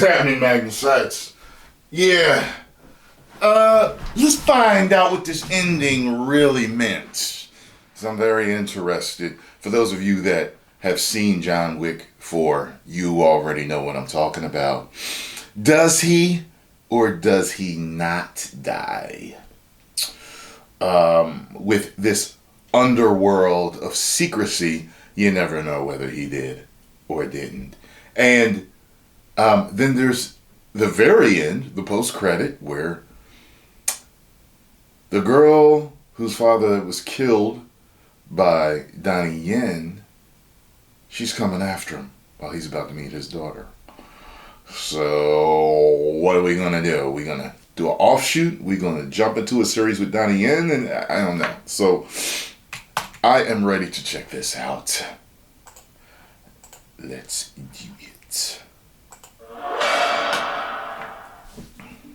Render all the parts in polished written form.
is happening, Magnus? Yeah. Let's find out what this ending really meant. Because I'm very interested. For those of you that have seen John Wick 4, you already know what I'm talking about. Does he or does he not die? With this underworld of secrecy, you never know whether he did or didn't. And then there's the very end, the post-credit, where the girl whose father was killed by Donnie Yen, she's coming after him while he's about to meet his daughter. So what are we going to do? Are we going to do an offshoot? We're going to jump into a series with Donnie Yen? And I don't know. So I am ready to check this out. Let's do it.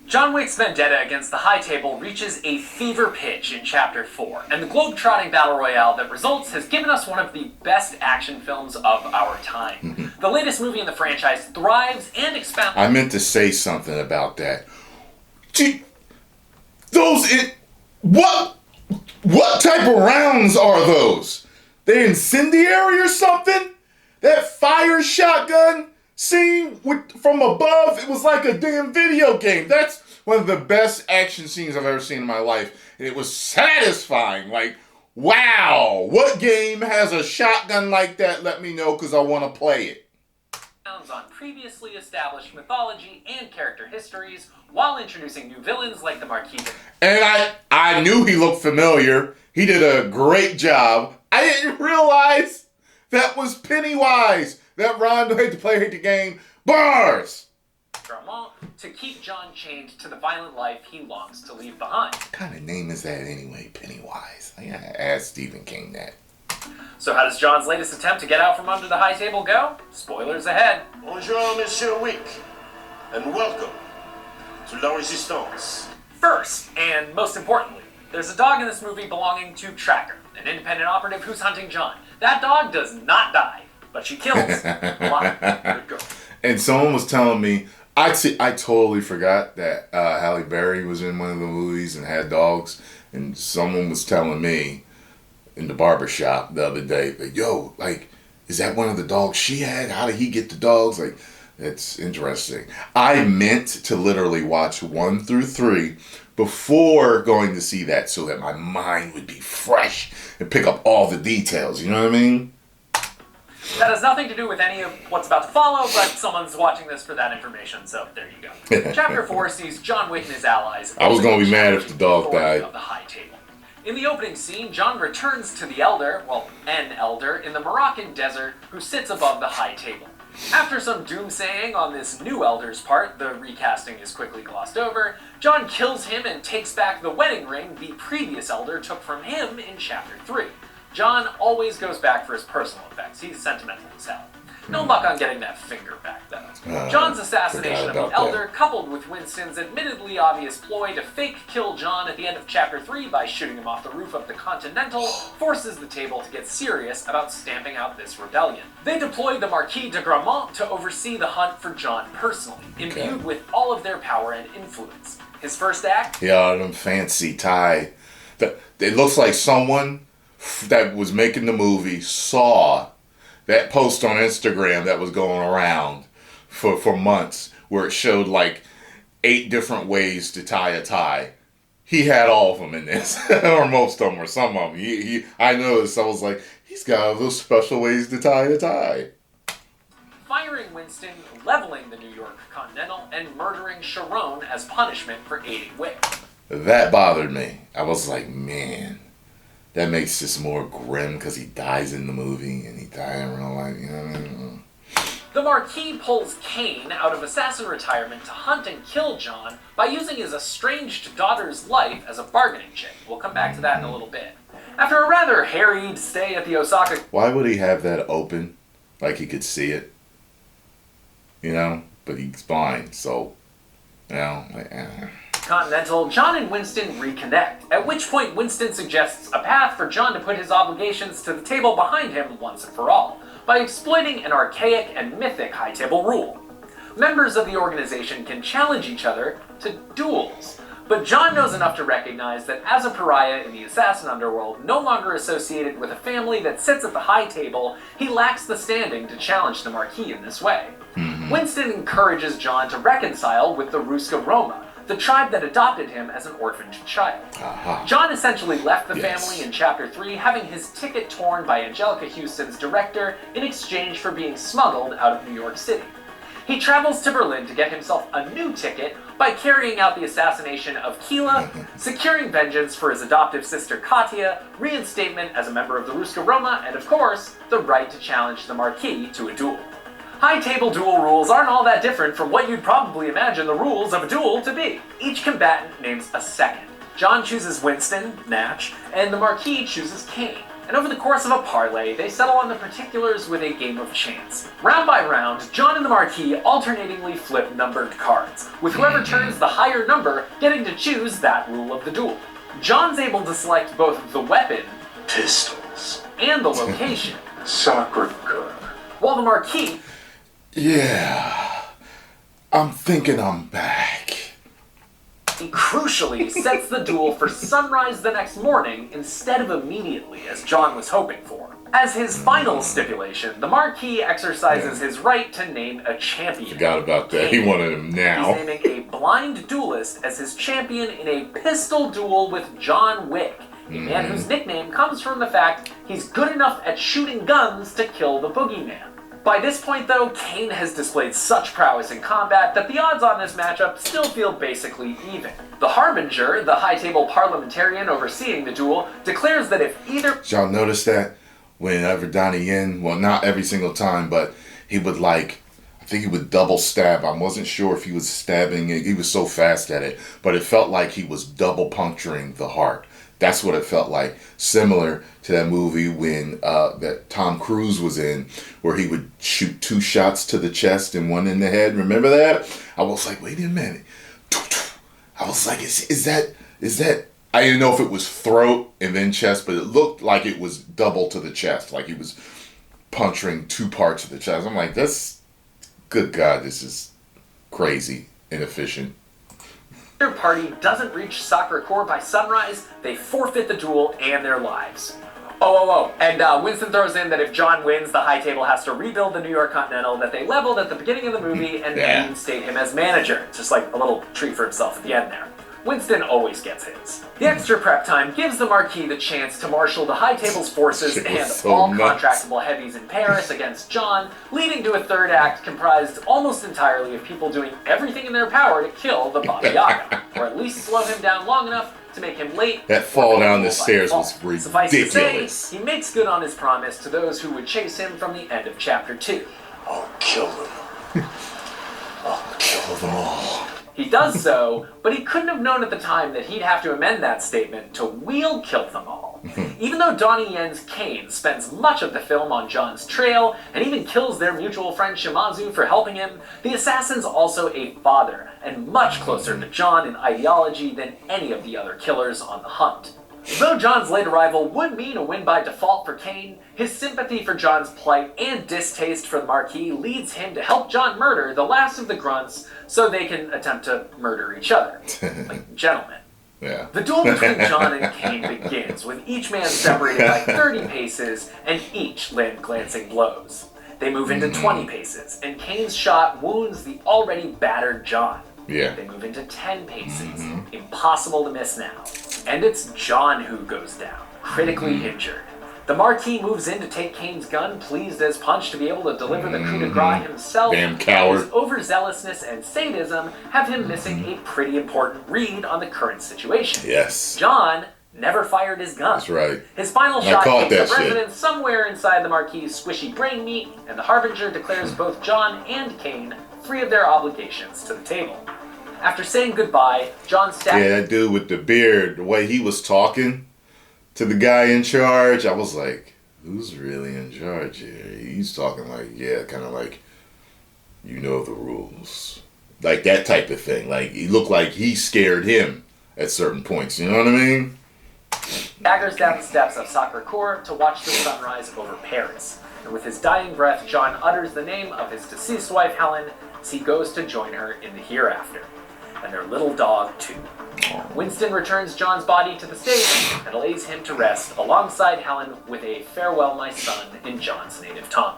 John Wick's vendetta against the High Table reaches a fever pitch in Chapter 4, and the globe-trotting battle royale that results has given us one of the best action films of our time. Mm-hmm. The latest movie in the franchise thrives and expounds... I meant to say something about that. What type of rounds are those? They incendiary or something? That fire shotgun scene from above, it was like a damn video game. That's one of the best action scenes I've ever seen in my life. And it was satisfying. Like, wow, what game has a shotgun like that? Let me know, because I want to play it. On previously established mythology and character histories, while introducing new villains like the Marquis. And I knew he looked familiar. He did a great job. I didn't realize that was Pennywise. That Ron hate to play, hate the game. Bars! To keep John chained to the violent life he longs to leave behind. What kind of name is that anyway, Pennywise? I gotta ask Stephen King that. So how does John's latest attempt to get out from under the High Table go? Spoilers ahead. Bonjour, Monsieur Wick, and welcome to La Resistance. First, and most importantly, there's a dog in this movie belonging to Tracker, an independent operative who's hunting John. That dog does not die, but she kills a lot. Good girl. And someone was telling me, I totally forgot that Halle Berry was in one of the movies and had dogs. And someone was telling me in the barbershop the other day, like, yo, like, is that one of the dogs she had? How did he get the dogs? Like, it's interesting. I meant to literally watch 1 through 3 before going to see that so that my mind would be fresh and pick up all the details. You know what I mean? That has nothing to do with any of what's about to follow, but someone's watching this for that information, so there you go. Chapter 4 sees John Wick and his allies... I was going to be mad if the dog died. ...of the High Table. In the opening scene, John returns to the Elder, well, an Elder, in the Moroccan desert who sits above the High Table. After some doomsaying on this new Elder's part, the recasting is quickly glossed over, John kills him and takes back the wedding ring the previous Elder took from him in Chapter 3. John always goes back for his personal effects. He's sentimental as hell. No luck on getting that finger back, though. John's assassination of the Elder, coupled with Winston's admittedly obvious ploy to fake kill John at the end of Chapter 3 by shooting him off the roof of the Continental, forces the table to get serious about stamping out this rebellion. They deploy the Marquis de Gramont to oversee the hunt for John personally, imbued with all of their power and influence. His first act? Yeah, them fancy tie. It looks like someone that was making the movie saw that post on Instagram that was going around for months where it showed like 8 different ways to tie a tie. He had all of them in this, or most of them, or some of them. I noticed, I was like, he's got all those special ways to tie a tie. Firing Winston, leveling the New York Continental, and murdering Tyrone as punishment for aiding Wick. That bothered me. I was like, man, that makes this more grim because he dies in the movie and he died in real life. You know what I mean? The Marquis pulls Kane out of assassin retirement to hunt and kill John by using his estranged daughter's life as a bargaining chip. We'll come back to that in a little bit. After a rather harried stay at the Osaka... Why would he have that open? Like he could see it? You know? But he's blind, so... You know? Like, Continental, John and Winston reconnect, at which point Winston suggests a path for John to put his obligations to the table behind him once and for all, by exploiting an archaic and mythic high table rule. members of the organization can challenge each other to duels. But John knows enough to recognize that as a pariah in the assassin underworld, no longer associated with a family that sits at the high table, he lacks the standing to challenge the Marquis in this way. Winston encourages John to reconcile with the Ruska Roma, the tribe that adopted him as an orphaned child. John essentially left the family in Chapter 3, having his ticket torn by Angelica Houston's director in exchange for being smuggled out of New York City. He travels to Berlin to get himself a new ticket by carrying out the assassination of Keela, securing vengeance for his adoptive sister Katya, reinstatement as a member of the Ruska Roma, and of course, the right to challenge the Marquis to a duel. High table duel rules aren't all that different from what you'd probably imagine the rules of a duel to be. Each combatant names a second. John chooses Winston, Natch, and the Marquis chooses Kane. And over the course of a parlay, they settle on the particulars with a game of chance. Round by round, John and the Marquis alternately flip numbered cards, with whoever turns the higher number getting to choose that rule of the duel. John's able to select both the weapon, Pistols. and the location, Sacred gun. while the Marquis Yeah. I'm thinking I'm back. crucially sets the duel for sunrise the next morning instead of immediately, as John was hoping for. As his final stipulation, the Marquis exercises his right to name a champion. Forgot about that. He wanted him now. He's naming a blind duelist as his champion in a pistol duel with John Wick, a man whose nickname comes from the fact he's good enough at shooting guns to kill the boogeyman. By this point, though, Kane has displayed such prowess in combat that the odds on this matchup still feel basically even. The Harbinger, the high-table parliamentarian overseeing the duel, declares that if either... Did y'all notice that? Whenever Donnie Yen, well, not every single time, but he would I think he would double stab. I wasn't sure if he was stabbing it. He was so fast at it, but it felt like he was double puncturing the heart. That's what it felt like. Similar to that movie when that Tom Cruise was in, where he would shoot 2 shots to the chest and 1 in the head. Remember that? I was like, wait a minute. I was like, is that? I didn't know if it was throat and then chest, but it looked like it was double to the chest, like he was puncturing 2 parts of the chest. I'm like, that's, good God, this is crazy, inefficient. Their party doesn't reach Sacre Coeur by sunrise, they forfeit the duel and their lives. And Winston throws in that if John wins, the high table has to rebuild the New York Continental that they leveled at the beginning of the movie and reinstate him as manager. Just like a little treat for himself at the end there. Winston always gets his. The extra prep time gives the Marquis the chance to marshal the high table's forces and all contractable heavies in Paris against John, leading to a third act comprised almost entirely of people doing everything in their power to kill the Baba Yaga, or at least slow him down long enough to make him late. That fall down the stairs was ridiculous. Suffice to say, he makes good on his promise to those who would chase him from the end of Chapter 2. I'll kill them. I'll kill them all. He does so, but he couldn't have known at the time that he'd have to amend that statement to "we'll kill them all." Even though Donnie Yen's Kane spends much of the film on John's trail, and even kills their mutual friend Shimazu for helping him, the assassin's also a father, and much closer to John in ideology than any of the other killers on the hunt. Though John's late arrival would mean a win by default for Kane, his sympathy for John's plight and distaste for the Marquis leads him to help John murder the last of the grunts so they can attempt to murder each other. Like gentlemen. Yeah. The duel between John and Kane begins, with each man separated by 30 paces and each land glancing blows. They move into 20 paces, and Kane's shot wounds the already battered John. Yeah. They move into 10 paces. Impossible to miss now. And it's John who goes down, critically injured. The Marquis moves in to take Kane's gun, pleased as punch to be able to deliver the coup de grace himself. Damn coward. His overzealousness and sadism have him missing a pretty important read on the current situation. Yes. John never fired his gun. That's right. His final I shot caught takes that the shit. resident somewhere inside the Marquis' squishy brain meat, and the Harbinger declares both John and Kane free of their obligations to the table. After saying goodbye, John stabs... Yeah, that dude with the beard, the way he was talking to the guy in charge, I was like, who's really in charge here? He's talking like, yeah, kind of like, you know the rules. Like that type of thing. Like, he looked like he scared him at certain points. You know what I mean? Staggers down the steps of Sacre Coeur to watch the sunrise over Paris. And with his dying breath, John utters the name of his deceased wife, Helen, as he goes to join her in the hereafter. And their little dog, too. Winston returns John's body to the stage and lays him to rest alongside Helen with a farewell my son in John's native tongue.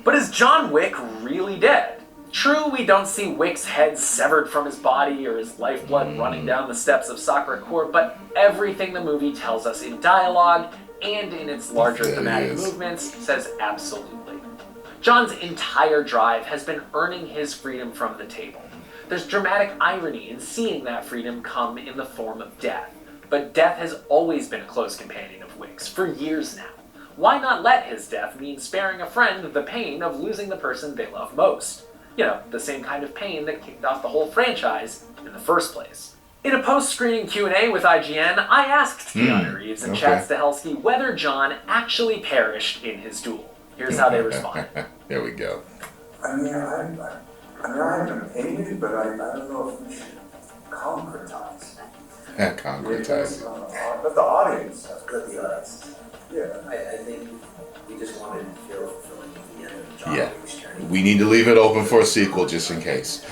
But is John Wick really dead? True, we don't see Wick's head severed from his body or his lifeblood running down the steps of Sacré-Cœur, but everything the movie tells us in dialogue and in its larger thematic movements says absolutely. John's entire drive has been earning his freedom from the table. There's dramatic irony in seeing that freedom come in the form of death, but death has always been a close companion of Wick's for years now. Why not let his death mean sparing a friend the pain of losing the person they love most? You know, the same kind of pain that kicked off the whole franchise in the first place. In a post-screening Q&A with IGN, I asked Keanu Reeves and Chad Stahelski whether John actually perished in his duel. Here's how they responded. There we go. I mean, I have an opinion, but I don't know if we should concretize. Concretize. Let the audience have good thoughts. Yeah. I think we just wanted to feel fulfilling at the end of John Wick's journey. We need to leave it open for a sequel just in case.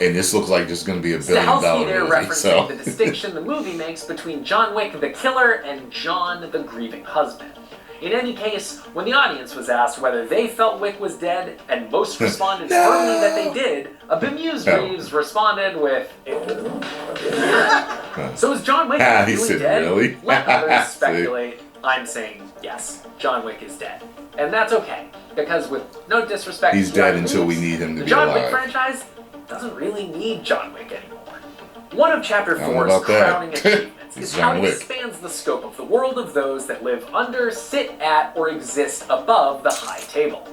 And this looks like there's going to be $1 billion there movie. Referencing the distinction the movie makes between John Wick the killer and John the grieving husband. In any case, when the audience was asked whether they felt Wick was dead, and most responded firmly that they did, a bemused Reeves responded with, So is John Wick really dead? Really? Let others speculate. I'm saying yes, John Wick is dead. And that's okay, because with no disrespect He's to dead Keanu until we Reeves, need him to the be John alive. Wick franchise doesn't really need John Wick anymore. One of Chapter I don't know 4's about that. crowning achievements is how John it Wick. expands the scope of the world of those that live under, sit at, or exist above the high table.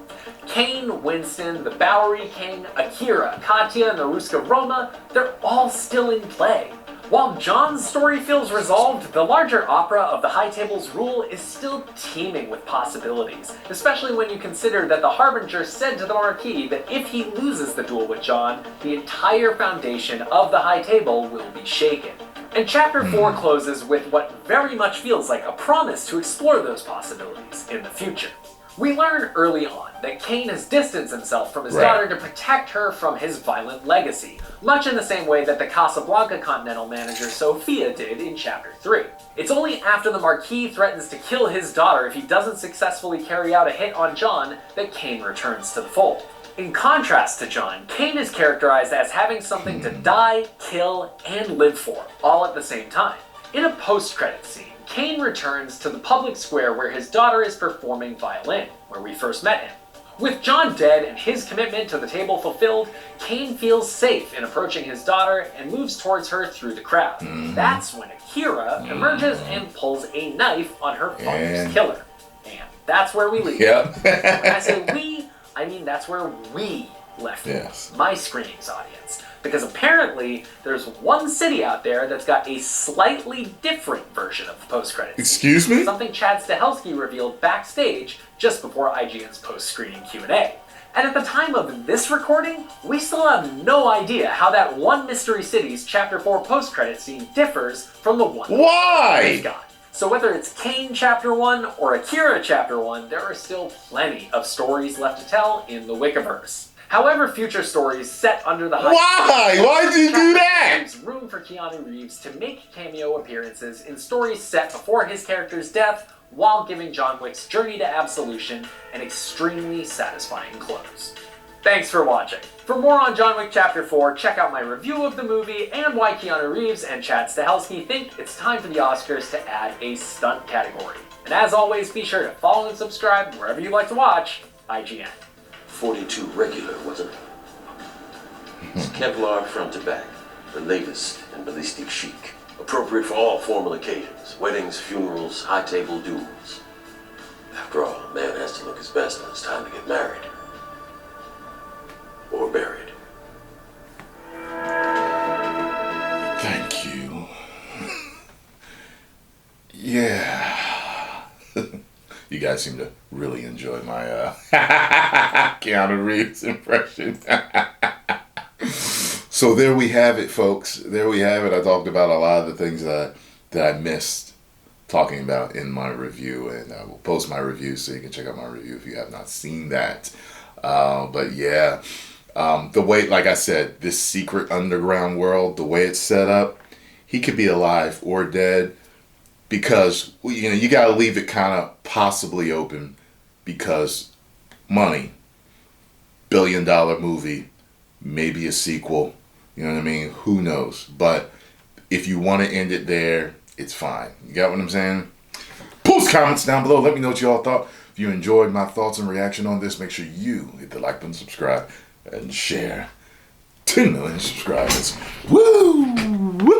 Kane, Winston, the Bowery King, Akira, Katya, and the Ruska Roma, they're all still in play. While John's story feels resolved, the larger opera of the High Table's rule is still teeming with possibilities, especially when you consider that the Harbinger said to the Marquis that if he loses the duel with John, the entire foundation of the High Table will be shaken. And Chapter 4 closes with what very much feels like a promise to explore those possibilities in the future. We learn early on that Kane has distanced himself from his daughter to protect her from his violent legacy, much in the same way that the Casablanca Continental manager Sophia did in Chapter 3. It's only after the Marquis threatens to kill his daughter if he doesn't successfully carry out a hit on John that Kane returns to the fold. In contrast to John, Kane is characterized as having something to die, kill, and live for, all at the same time. In a post-credits scene, Kane returns to the public square where his daughter is performing violin, where we first met him. With John dead and his commitment to the table fulfilled, Kane feels safe in approaching his daughter and moves towards her through the crowd. That's when Akira emerges and pulls a knife on her father's killer. And that's where we leave. Yep. When I say we, I mean that's where we left it. My screenings audience. Because apparently, there's one city out there that's got a slightly different version of the post-credits. Excuse me? Something Chad Stahelski revealed backstage just before IGN's post-screening Q&A. And at the time of this recording, we still have no idea how that one Mystery City's Chapter 4 post-credit scene differs from the one we've got. So whether it's Kane Chapter 1 or Akira Chapter 1, there are still plenty of stories left to tell in the Wickiverse. However, future stories set under the Why? Why'd you do that? Leaves room for Keanu Reeves to make cameo appearances in stories set before his character's death, while giving John Wick's journey to absolution an extremely satisfying close. Thanks for watching. For more on John Wick Chapter 4, check out my review of the movie and why Keanu Reeves and Chad Stahelski think it's time for the Oscars to add a stunt category. And as always, be sure to follow and subscribe wherever you like to watch IGN. 42 regular, wasn't it? It's Kevlar front to back, the latest in ballistic chic. Appropriate for all formal occasions, weddings, funerals, high table duels. After all, a man has to look his best when it's time to get married. Or buried. Thank you. Yeah. You guys seem to really enjoy my Keanu Reeves impression. So there we have it, folks. There we have it. I talked about a lot of the things that I missed talking about in my review, and I will post my review so you can check out my review if you have not seen that. But yeah, The way, like I said, this secret underground world, the way it's set up, he could be alive or dead, because you got to leave it kind of possibly open, because money, $1 billion movie, maybe a sequel. You know what I mean? Who knows? But if you want to end it there, it's fine. You got what I'm saying? Post comments down below. Let me know what you all thought. If you enjoyed my thoughts and reaction on this, make sure you hit the like button, subscribe, and share. 10 million subscribers. Woo! Woo!